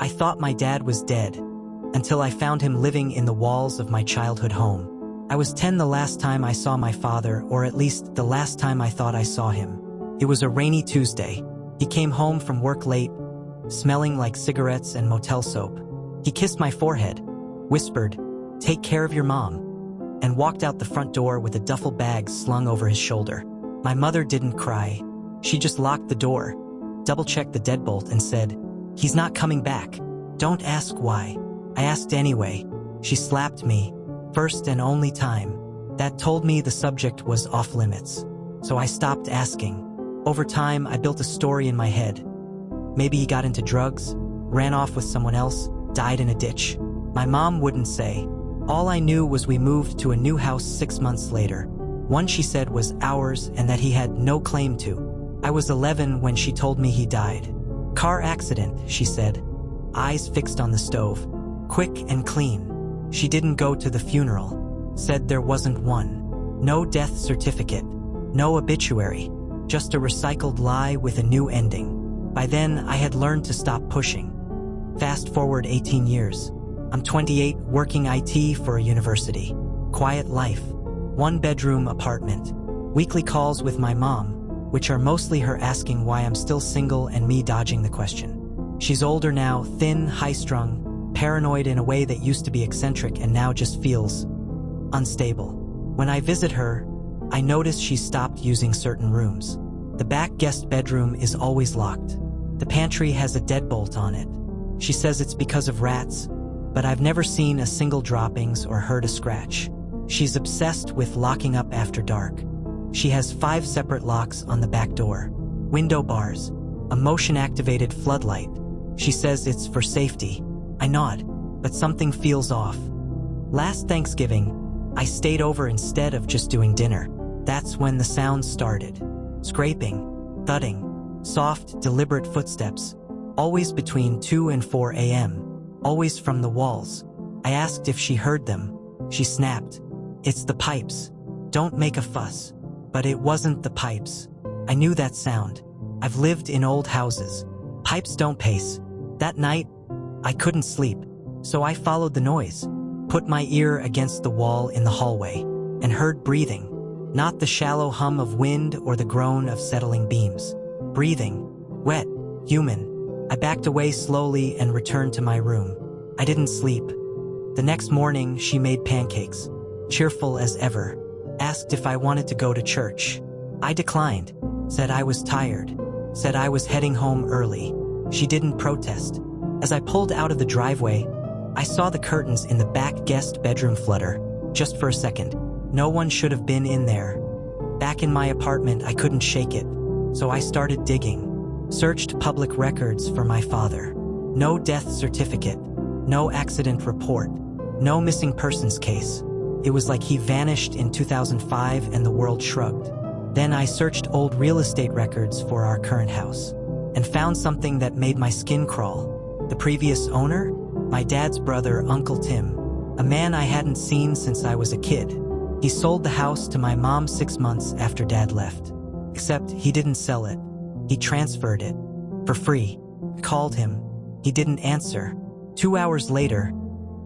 I thought my dad was dead, until I found him living in the walls of my childhood home. I was 10 the last time I saw my father, or at least the last time I thought I saw him. It was a rainy Tuesday. He came home from work late, smelling like cigarettes and motel soap. He kissed my forehead, whispered, "Take care of your mom," and walked out the front door with a duffel bag slung over his shoulder. My mother didn't cry. She just locked the door, double-checked the deadbolt, and said, "He's not coming back. Don't ask why." I asked anyway. She slapped me, first and only time. That told me the subject was off limits. So I stopped asking. Over time, I built a story in my head. Maybe he got into drugs, ran off with someone else, died in a ditch. My mom wouldn't say. All I knew was we moved to a new house 6 months later. One she said was ours and that he had no claim to. I was 11 when she told me he died. Car accident, she said. Eyes fixed on the stove. Quick and clean. She didn't go to the funeral. Said there wasn't one. No death certificate. No obituary. Just a recycled lie with a new ending. By then, I had learned to stop pushing. Fast forward 18 years. I'm 28, working IT for a university. Quiet life. 1-bedroom apartment. Weekly calls with my mom, which are mostly her asking why I'm still single and me dodging the question. She's older now, thin, high-strung, paranoid in a way that used to be eccentric and now just feels unstable. When I visit her, I notice she's stopped using certain rooms. The back guest bedroom is always locked. The pantry has a deadbolt on it. She says it's because of rats, but I've never seen a single droppings or heard a scratch. She's obsessed with locking up after dark. She has 5 separate locks on the back door. Window bars. A motion-activated floodlight. She says it's for safety. I nod, but something feels off. Last Thanksgiving, I stayed over instead of just doing dinner. That's when the sounds started. Scraping, thudding, soft, deliberate footsteps. Always between 2 and 4 a.m. Always from the walls. I asked if she heard them. She snapped. It's the pipes. Don't make a fuss. But it wasn't the pipes. I knew that sound. I've lived in old houses. Pipes don't pace. That night, I couldn't sleep, so I followed the noise, put my ear against the wall in the hallway, and heard breathing. Not the shallow hum of wind or the groan of settling beams. Breathing. Wet. Human. I backed away slowly and returned to my room. I didn't sleep. The next morning, she made pancakes, cheerful as ever. Asked if I wanted to go to church. I declined. Said I was tired. Said I was heading home early. She didn't protest. As I pulled out of the driveway, I saw the curtains in the back guest bedroom flutter, just for a second. No one should have been in there. Back in my apartment, I couldn't shake it, so I started digging. Searched public records for my father. No death certificate. No accident report. No missing persons case. It was like he vanished in 2005 and the world shrugged. Then I searched old real estate records for our current house and found something that made my skin crawl. The previous owner? My dad's brother, Uncle Tim, a man I hadn't seen since I was a kid. He sold the house to my mom 6 months after Dad left. Except he didn't sell it. He transferred it. For free. I called him. He didn't answer. 2 hours later,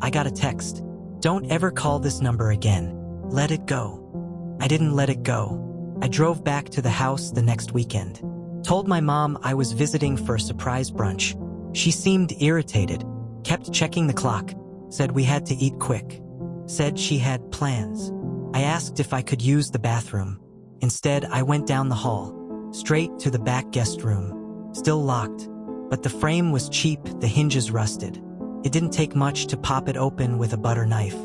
I got a text. Don't ever call this number again. Let it go. I didn't let it go. I drove back to the house the next weekend. Told my mom I was visiting for a surprise brunch. She seemed irritated. Kept checking the clock. Said we had to eat quick. Said she had plans. I asked if I could use the bathroom. Instead, I went down the hall, straight to the back guest room. Still locked, but the frame was cheap, the hinges rusted. It didn't take much to pop it open with a butter knife.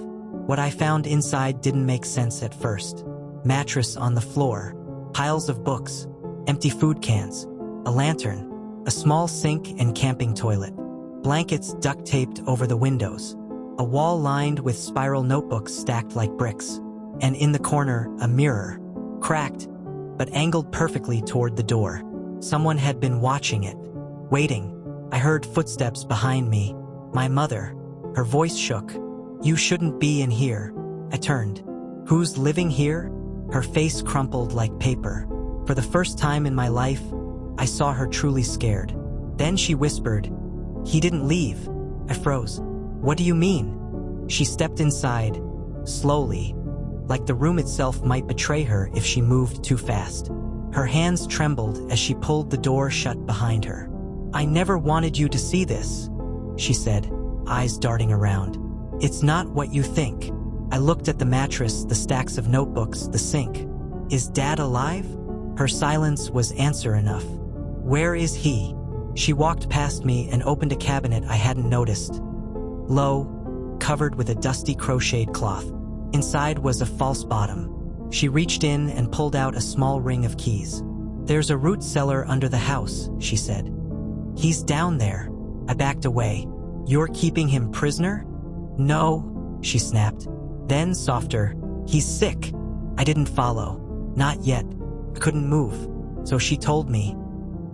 What I found inside didn't make sense at first. Mattress on the floor, piles of books, empty food cans, a lantern, a small sink and camping toilet, blankets duct-taped over the windows, a wall lined with spiral notebooks stacked like bricks, and in the corner, a mirror, cracked, but angled perfectly toward the door. Someone had been watching it, waiting. I heard footsteps behind me. My mother. Her voice shook. You shouldn't be in here. I turned. Who's living here? Her face crumpled like paper. For the first time in my life, I saw her truly scared. Then she whispered, He didn't leave. I froze. What do you mean? She stepped inside, slowly, like the room itself might betray her if she moved too fast. Her hands trembled as she pulled the door shut behind her. I never wanted you to see this, she said, eyes darting around. It's not what you think. I looked at the mattress, the stacks of notebooks, the sink. Is Dad alive? Her silence was answer enough. Where is he? She walked past me and opened a cabinet I hadn't noticed. Low, covered with a dusty crocheted cloth. Inside was a false bottom. She reached in and pulled out a small ring of keys. There's a root cellar under the house, she said. He's down there. I backed away. You're keeping him prisoner? No, she snapped. Then, softer, he's sick. I didn't follow. Not yet. I couldn't move. So she told me.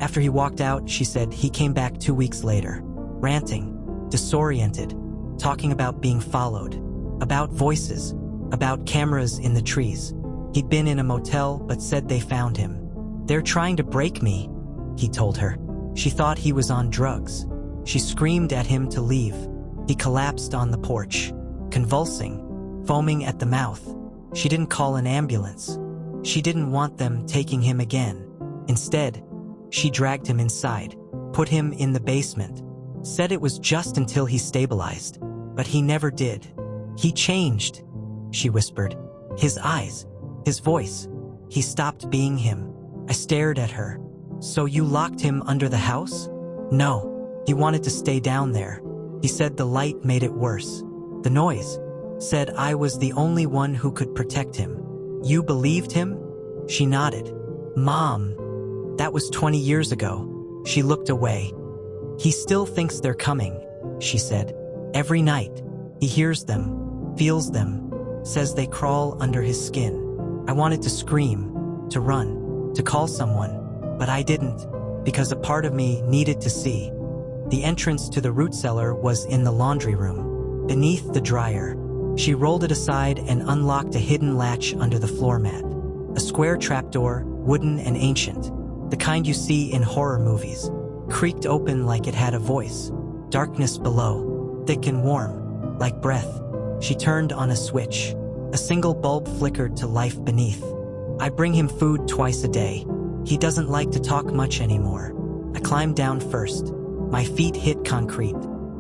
After he walked out, she said he came back 2 weeks later, ranting, disoriented, talking about being followed, about voices, about cameras in the trees. He'd been in a motel but said they found him. They're trying to break me, he told her. She thought he was on drugs. She screamed at him to leave. He collapsed on the porch, convulsing, foaming at the mouth. She didn't call an ambulance. She didn't want them taking him again. Instead, she dragged him inside, put him in the basement, said it was just until he stabilized. But he never did. He changed, she whispered. His eyes, his voice. He stopped being him. I stared at her. So you locked him under the house? No, he wanted to stay down there. He said the light made it worse. The noise. Said I was the only one who could protect him. You believed him? She nodded. Mom. That was 20 years ago. She looked away. He still thinks they're coming, she said. Every night. He hears them, feels them, says they crawl under his skin. I wanted to scream, to run, to call someone, but I didn't, because a part of me needed to see. The entrance to the root cellar was in the laundry room, beneath the dryer. She rolled it aside and unlocked a hidden latch under the floor mat. A square trapdoor, wooden and ancient, the kind you see in horror movies, creaked open like it had a voice. Darkness below, thick and warm, like breath. She turned on a switch. A single bulb flickered to life beneath. I bring him food twice a day. He doesn't like to talk much anymore. I climbed down first. My feet hit concrete,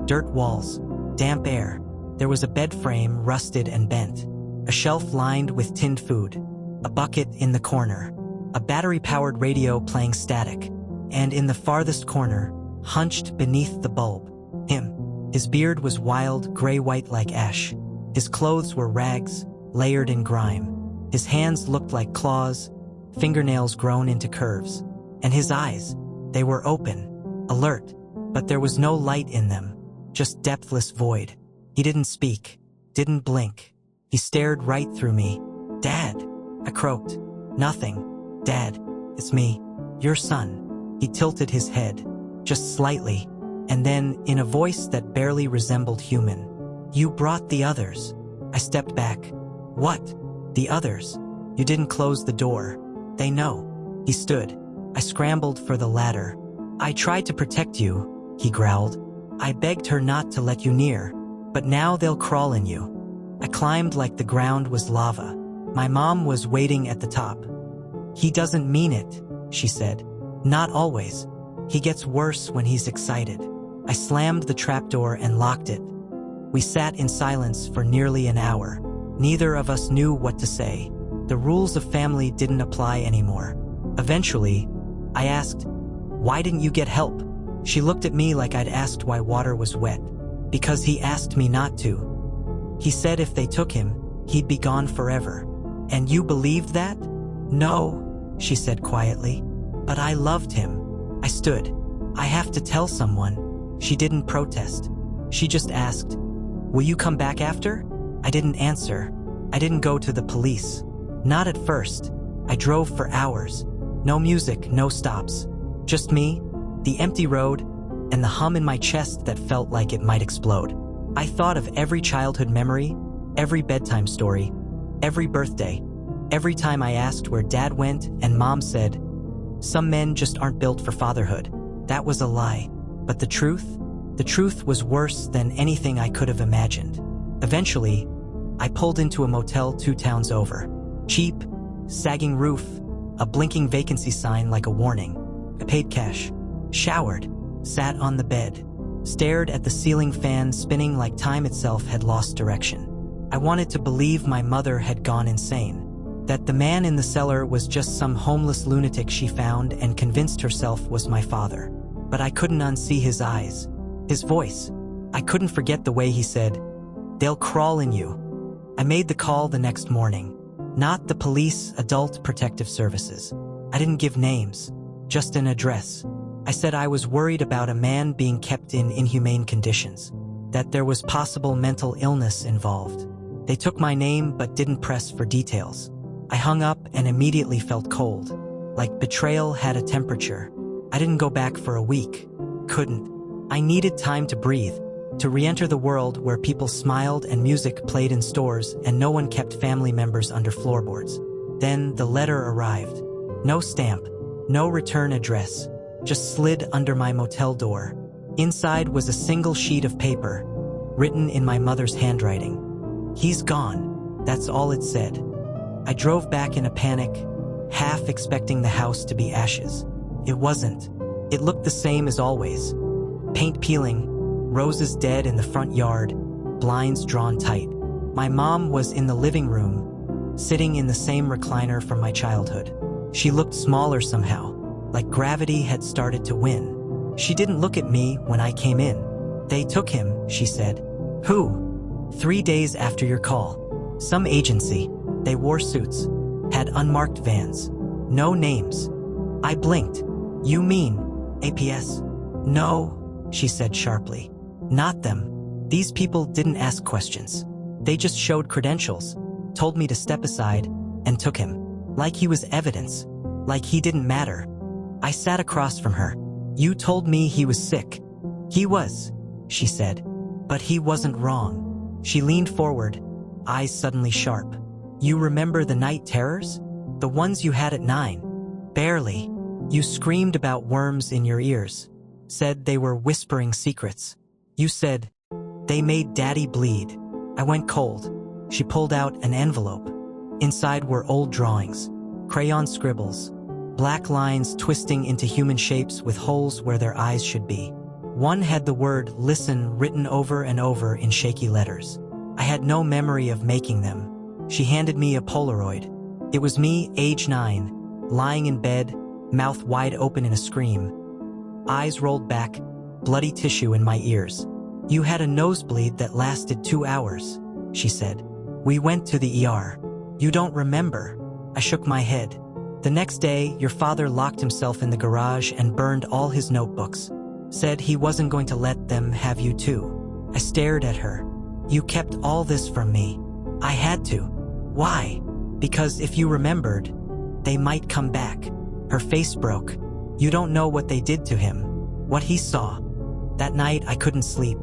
dirt walls, damp air. There was a bed frame, rusted and bent, a shelf lined with tinned food, a bucket in the corner, a battery-powered radio playing static, and in the farthest corner, hunched beneath the bulb, him. His beard was wild, gray-white like ash. His clothes were rags, layered in grime. His hands looked like claws, fingernails grown into curves. And his eyes, they were open, alert, but there was no light in them, just depthless void. He didn't speak, didn't blink. He stared right through me. Dad, I croaked. Nothing. Dad, it's me, your son. He tilted his head, just slightly, and then, in a voice that barely resembled human, you brought the others. I stepped back. What? The others? You didn't close the door. They know. He stood. I scrambled for the ladder. I tried to protect you, he growled. I begged her not to let you near, but now they'll crawl in you. I climbed like the ground was lava. My mom was waiting at the top. He doesn't mean it, she said. Not always. He gets worse when he's excited. I slammed the trapdoor and locked it. We sat in silence for nearly an hour. Neither of us knew what to say. The rules of family didn't apply anymore. Eventually, I asked, "Why didn't you get help?" She looked at me like I'd asked why water was wet. Because he asked me not to. He said if they took him, he'd be gone forever. And you believed that? No, she said quietly. But I loved him. I stood. I have to tell someone. She didn't protest. She just asked, "Will you come back after?" I didn't answer. I didn't go to the police. Not at first. I drove for hours. No music, no stops. Just me, the empty road, and the hum in my chest that felt like it might explode. I thought of every childhood memory, every bedtime story, every birthday, every time I asked where Dad went and Mom said, "Some men just aren't built for fatherhood." That was a lie. But the The truth was worse than anything I could have imagined. Eventually, I pulled into a motel 2 towns over. Cheap, sagging roof, a blinking vacancy sign like a warning. I paid cash, showered, sat on the bed, stared at the ceiling fan spinning like time itself had lost direction. I wanted to believe my mother had gone insane, that the man in the cellar was just some homeless lunatic she found and convinced herself was my father. But I couldn't unsee his eyes, his voice. I couldn't forget the way he said, "They'll crawl in you." I made the call the next morning. Not the police, Adult Protective Services. I didn't give names, just an address. I said I was worried about a man being kept in inhumane conditions, that there was possible mental illness involved. They took my name but didn't press for details. I hung up and immediately felt cold, like betrayal had a temperature. I didn't go back for a week. Couldn't. I needed time to breathe, to re-enter the world where people smiled and music played in stores and no one kept family members under floorboards. Then the letter arrived. No stamp, no return address, just slid under my motel door. Inside was a single sheet of paper, written in my mother's handwriting. "He's gone," that's all it said. I drove back in a panic, half expecting the house to be ashes. It wasn't. It looked the same as always. Paint peeling, roses dead in the front yard, blinds drawn tight. My mom was in the living room, sitting in the same recliner from my childhood. She looked smaller somehow, like gravity had started to win. She didn't look at me when I came in. "They took him," she said. "Who?" "3 days after your call. Some agency. They wore suits, had unmarked vans. No names." I blinked. "You mean APS?" "No," she said sharply. "Not them. These people didn't ask questions. They just showed credentials, told me to step aside, and took him. Like he was evidence. Like he didn't matter." I sat across from her. "You told me he was sick." "He was," she said. "But he wasn't wrong." She leaned forward, eyes suddenly sharp. "You remember the night terrors? The ones you had at 9? Barely. You screamed about worms in your ears. Said they were whispering secrets. You said, 'They made Daddy bleed.'" I went cold. She pulled out an envelope. Inside were old drawings, crayon scribbles, black lines twisting into human shapes with holes where their eyes should be. One had the word "listen" written over and over in shaky letters. I had no memory of making them. She handed me a Polaroid. It was me, age 9, lying in bed, mouth wide open in a scream. Eyes rolled back, bloody tissue in my ears. "You had a nosebleed that lasted 2 hours," she said. "We went to the ER. You don't remember?" I shook my head. "The next day, your father locked himself in the garage and burned all his notebooks. Said he wasn't going to let them have you too." I stared at her. "You kept all this from me." "I had to." "Why?" "Because if you remembered, they might come back." Her face broke. "You don't know what they did to him, what he saw." That night, I couldn't sleep.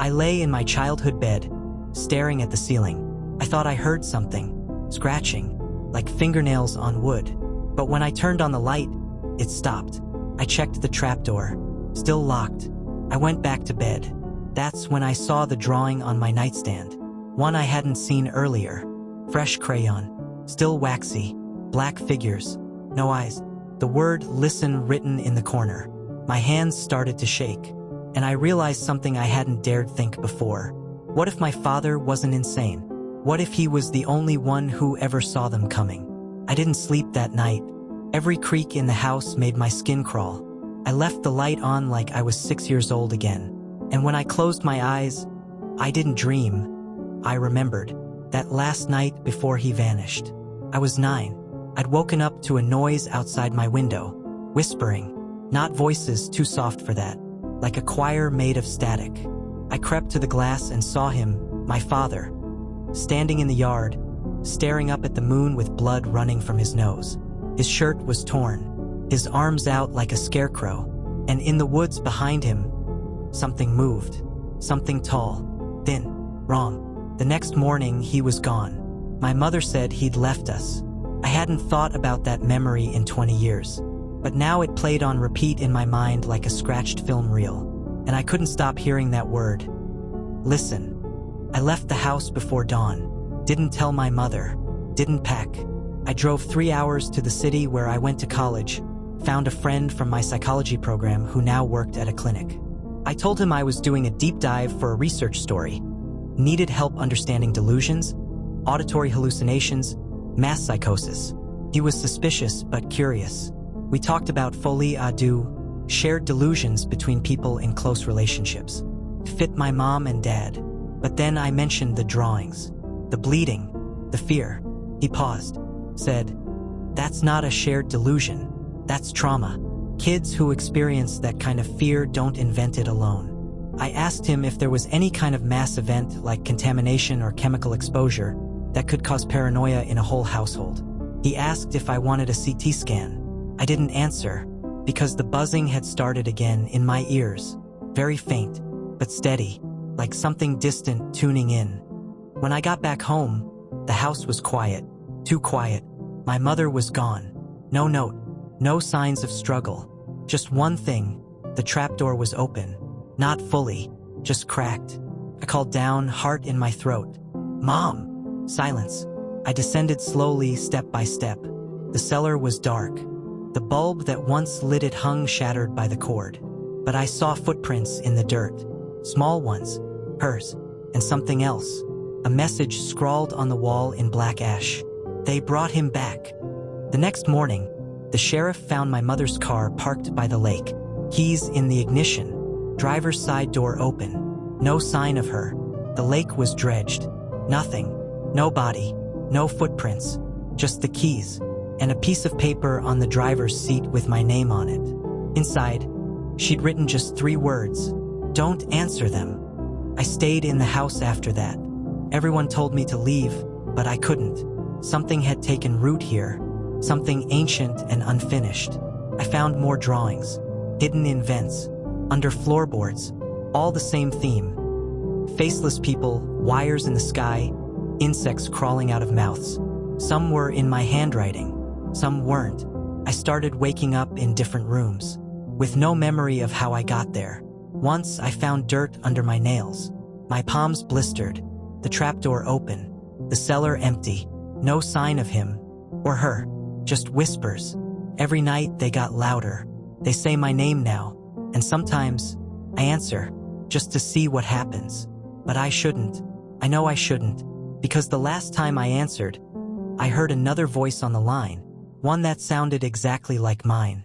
I lay in my childhood bed, staring at the ceiling. I thought I heard something, scratching, like fingernails on wood. But when I turned on the light, it stopped. I checked the trapdoor, still locked. I went back to bed. That's when I saw the drawing on my nightstand, one I hadn't seen earlier. Fresh crayon, still waxy, black figures, no eyes. The word "listen" written in the corner. My hands started to shake, and I realized something I hadn't dared think before. What if my father wasn't insane? What if he was the only one who ever saw them coming? I didn't sleep that night. Every creak in the house made my skin crawl. I left the light on like I was 6 years old again. And when I closed my eyes, I didn't dream. I remembered that last night before he vanished. I was 9. I'd woken up to a noise outside my window, whispering, not voices too soft for that, like a choir made of static. I crept to the glass and saw him, my father, standing in the yard, staring up at the moon with blood running from his nose. His shirt was torn, his arms out like a scarecrow, and in the woods behind him, something moved, something tall, thin, wrong. The next morning, he was gone. My mother said he'd left us. I hadn't thought about that memory in 20 years, but now it played on repeat in my mind like a scratched film reel. and I couldn't stop hearing that word. Listen. I left the house before dawn, didn't tell my mother, didn't pack. I drove 3 hours to the city where I went to college, found a friend from my psychology program who now worked at a clinic. I told him I was doing a deep dive for a research story, needed help understanding delusions, auditory hallucinations, mass psychosis. He was suspicious but curious. We talked about folie à deux, shared delusions between people in close relationships. Fit my mom and dad. But then I mentioned the drawings, the bleeding, the fear. He paused, said, "That's not a shared delusion. That's trauma. Kids who experience that kind of fear don't invent it alone." I asked him if there was any kind of mass event like contamination or chemical exposure that could cause paranoia in a whole household. He asked if I wanted a CT scan. I didn't answer because the buzzing had started again in my ears, very faint, but steady, like something distant tuning in. When I got back home, the house was quiet, too quiet. My mother was gone. No note, no signs of struggle. Just one thing, the trapdoor was open. Not fully, just cracked. I called down, heart in my throat. "Mom!" Silence. I descended slowly, step by step. The cellar was dark. The bulb that once lit it hung shattered by the cord. But I saw footprints in the dirt. Small ones. Hers. And something else. A message scrawled on the wall in black ash. They brought him back. The next morning, the sheriff found my mother's car parked by the lake. Keys in the ignition. Driver's side door open. No sign of her. The lake was dredged. Nothing. No body. No footprints. Just the keys. And a piece of paper on the driver's seat with my name on it. Inside, she'd written just 3 words. "Don't answer them." I stayed in the house after that. Everyone told me to leave, but I couldn't. Something had taken root here. Something ancient and unfinished. I found more drawings. Hidden in vents. Under floorboards. All the same theme. Faceless people, wires in the sky, insects crawling out of mouths. Some were in my handwriting. Some weren't. I started waking up in different rooms, with no memory of how I got there. Once I found dirt under my nails. My palms blistered. The trapdoor open. The cellar empty. No sign of him. Or her. Just whispers. Every night they got louder. They say my name now. And sometimes I answer, just to see what happens. But I shouldn't. I know I shouldn't. Because the last time I answered, I heard another voice on the line. One that sounded exactly like mine.